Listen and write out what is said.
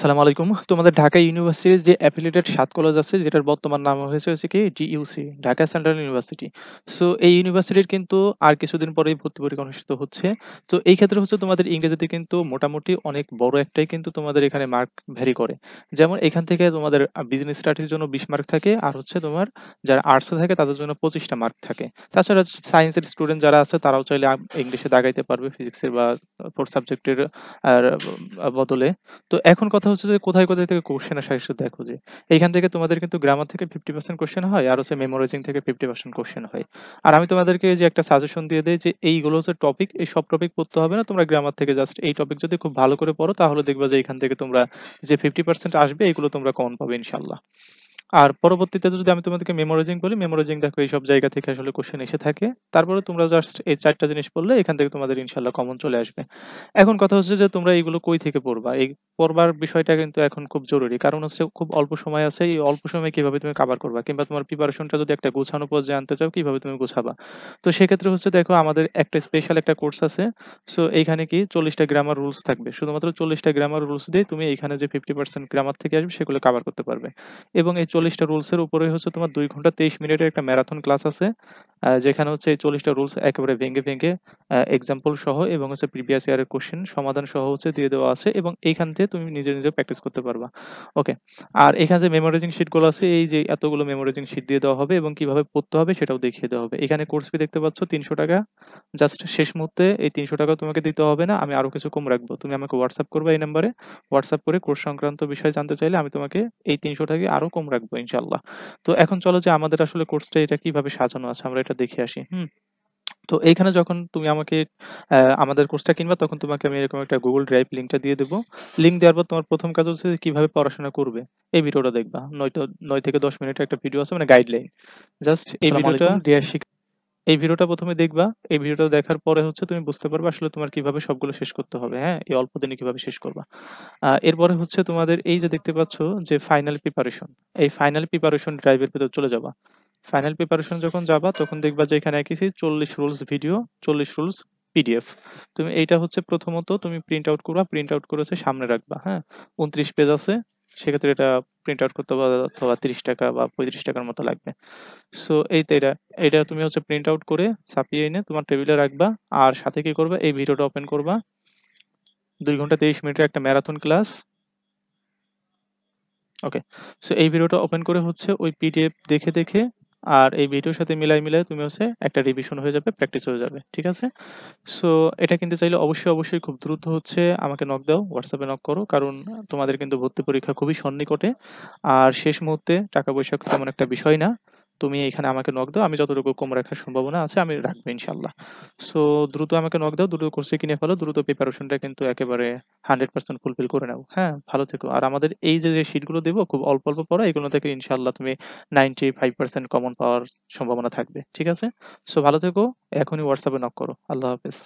আসসালামু আলাইকুম। তোমাদের ঢাকা ইউনিভার্সিটির যে অ্যাফিলিয়েটেড ৭ কলেজ আছে যেটার বর্তমান নাম হয়েছে কি ডিইউসি, ঢাকা সেন্ট্রাল ইউনিভার্সিটি। সো এই ইউনিভার্সিটির কিন্তু আর কিছুদিন পরেই ভর্তি পরীক্ষা অনুষ্ঠিত হচ্ছে। তো এই ক্ষেত্রে হচ্ছে তোমাদের ইংরেজিতে কিন্তু মোটামুটি অনেক বড় একটাই কিন্তু তোমাদের এখানে মার্ক ভ্যারি করে। যেমন এখান থেকে তোমাদের বিজনেস স্টাডির জন্য ২০ মার্ক থাকে আর হচ্ছে তোমার যারা আর্টসে থাকে তাদের জন্য ২৫ টা মার্ক থাকে। তাছাড়া সায়েন্সের স্টুডেন্ট যারা আছে তারাও চাইলে ইংলিশে দাগাইতে পারবে ফিজিক্সের বা 4 সাবজেক্টের আর বদলে। তো এখন কথা হচ্ছে যে কোথায় থেকে কোশ্চেন আসে একটু দেখো যে এইখান থেকে তোমাদের কিন্তু গ্রামার থেকে 50% কোশ্চেন হয় আর হচ্ছে মেমোরাইজিং থেকে 50% কোশ্চেন হয়। আর আমি তোমাদেরকে যে একটা সাজেশন দিয়ে দেই যে এইগুলো হচ্ছে টপিক, এই সব টপিক পড়তে হবে না। তোমরা গ্রামার থেকে জাস্ট এই টপিক যদি খুব ভালো করে পড়ো তাহলে দেখবা যে এখান থেকে তোমরা যে 50% আসবে এগুলো তোমরা কমন পাবে ইনশাআল্লাহ। আর পরবর্তীতে যদি আমি তোমাদেরকে মেমোরাইজিং বলি, মেমোরাইজিং দেখো এইসব জায়গা থেকে আসলে কোশ্চেন এসে থাকে। তারপরে তোমরা জাস্ট এই ৪ টা জিনিস পড়লে এখান থেকে তোমাদের ইনশাআল্লাহ কমন চলে আসবে। এখন কথা হচ্ছে যে তোমরা এগুলো কই থেকে পড়বা? এই পড়বার বিষয়টা কিন্তু এখন খুব জরুরি। কারণ হচ্ছে খুব অল্প সময় আছে। এই অল্প সময়ে কিভাবে তুমি কভার করবা? কিংবা তোমার প্রিপারেশনটা যদি একটা গোছানো পর্যায়ে আনতে চাও, কিভাবে তুমি গোছাবা? তো সেক্ষেত্রে হচ্ছে দেখো আমাদের একটা স্পেশাল একটা কোর্স আছে। সো এইখানে কি ৪০ টা গ্রামার রুলস থাকবে। শুধুমাত্র ৪০ টা গ্রামার রুলস দিয়ে তুমি এইখানে যে 50% গ্রামার থেকে আসবে সেগুলো কভার করতে পারবে। এবং এই ৪০ টা রুলস এর উপরেই হচ্ছে তোমার ২ ঘন্টা ২৩ মিনিটের একটা ম্যারাথন ক্লাস আছে। যেখানে হচ্ছে এই ৪০ টা রুলস একেবারে ভেঙে এক্সাম্পল সহ এবং হচ্ছে প্রিভিয়াস ইয়ারের কোশ্চেন সমাধান সহ হচ্ছে দিয়ে দেওয়া আছে এবং এইখান থেকে তুমি নিজে প্র্যাকটিস করতে পারবা। ওকে। আর এখানে যে মেমোরাইজিং শিট গুলো আছে এই যে এতগুলো মেমোরাইজিং শিট দিয়ে দেওয়া হবে এবং কিভাবে পড়তে হবে সেটাও দেখিয়ে দেওয়া হবে। এখানে কোর্স ফি দেখতে পাচ্ছ ৳৩০০। জাস্ট শেষ মুহূর্তে এই ৳৩০০ তোমাকে দিতে হবে না। আমি আরো কিছু কম রাখবো। তুমি আমাকে WhatsApp করবা এই নাম্বারে। WhatsApp করে কোর্স সংক্রান্ত বিষয় জানতে চাইলে আমি তোমাকে এই ৩০০ টাকা আরো কম রাখবো ইনশাআল্লাহ। তো এখন চলো যে আমাদের আসলে কোর্সটা এটা কিভাবে সাজানো আছে আমরা এটা দেখে আসি। হুম? তো এইখানে যখন তুমি আমাকে আমাদের কোর্সটা কিনবা তখন তোমাকে আমি এরকম একটা Google Drive লিংকটা দিয়ে দেব। লিংক দেওয়ার পর তোমার ১ম কাজ হচ্ছে যে কিভাবে পড়াশোনা করবে এই ভিডিওটা দেখবা। ৯ থেকে ১০ মিনিটের একটা ভিডিও আছে মানে গাইডলাইন। জাস্ট এই আসসালামু ভিডিওটা আলাইকুম। এই ভিডিওটা ১ম এ দেখবা। এই ভিডিওটা দেখার পরে হচ্ছে তুমি বুঝতে পারবা আসলে তোমার কিভাবে সবগুলো শেষ করতে হবে, হ্যাঁ? এই অল্প দিনে কিভাবে শেষ করবা। এরপরে হচ্ছে তোমাদের এই যে দেখতে পাচ্ছ যে ফাইনাল প্রিপারেশন। এই ফাইনাল প্রিপারেশন ড্রাইভ এর ভেতর চলে যাবা। ফাইনাল প্রিপারেশন যখন যাবা তখন দেখবা যে এখানে এঁকেছি ৪০ রুলস ভিডিও, ৪০ রুলস পিডিএফ। তুমি এইটা হচ্ছে প্রথমত তুমি প্রিন্ট আউট করবা। প্রিন্ট আউট করে হচ্ছে সামনে রাখবা, হ্যাঁ? ২৯ পেজ আছে। সেক্ষেত্রে এটা প্রিন্ট আউট করতে অথবা ৳৩০ বা ৳৩৫ র মতো লাগবে। সো এই তো এটা তুমি হচ্ছে প্রিন্ট আউট করে ছাপিয়ে এনে তোমার টেবিলে রাখবা। আর সাথে কি করবা? এই ভিডিওটা ওপেন করবা। ২ ঘন্টা ৩০ মিনিটের একটা ম্যারাথন ক্লাস। ওকে। সো এই ভিডিওটা ওপেন করে হচ্ছে ওই পিডিএফ দেখে আর এই ভিডিওর সাথে মিলায় তুমি হচ্ছে একটা রিভিশন হয়ে যাবে, প্র্যাকটিস হয়ে যাবে। ঠিক আছে? সো এটা কিনতে চাইলে অবশ্যই খুব দ্রুত হচ্ছে আমাকে নক দাও। WhatsApp এ নক করো। কারণ তোমাদের কিন্তু ভর্তি পরীক্ষা খুবই সন্নিকটে। আর শেষ মুহূর্তে টাকা-পয়সা তেমন একটা বিষয় না। তুমি এখানে আমাকে নক দাও। আমি যতটুকু কম রাখার সম্ভাবনা আছে আমি রাখবো ইনশাআল্লাহ। সো দ্রুত আমাকে নক দাও, দ্রুত কোর্সে কিনে ফেলো, দ্রুত প্রিপারেশনটা কিন্তু একেবারে 100% ফুলফিল করে নাও। হ্যাঁ? ভালো থেকো। আর আমাদের এই যে শিটগুলো দেব খুব অল্প পড়া এগুলো থেকে ইনশাআল্লাহ তুমি 95% কমন পাওয়ার সম্ভাবনা থাকবে। ঠিক আছে? সো ভালো থেকো। এখনই WhatsApp এ নক করো। আল্লাহ হাফেজ।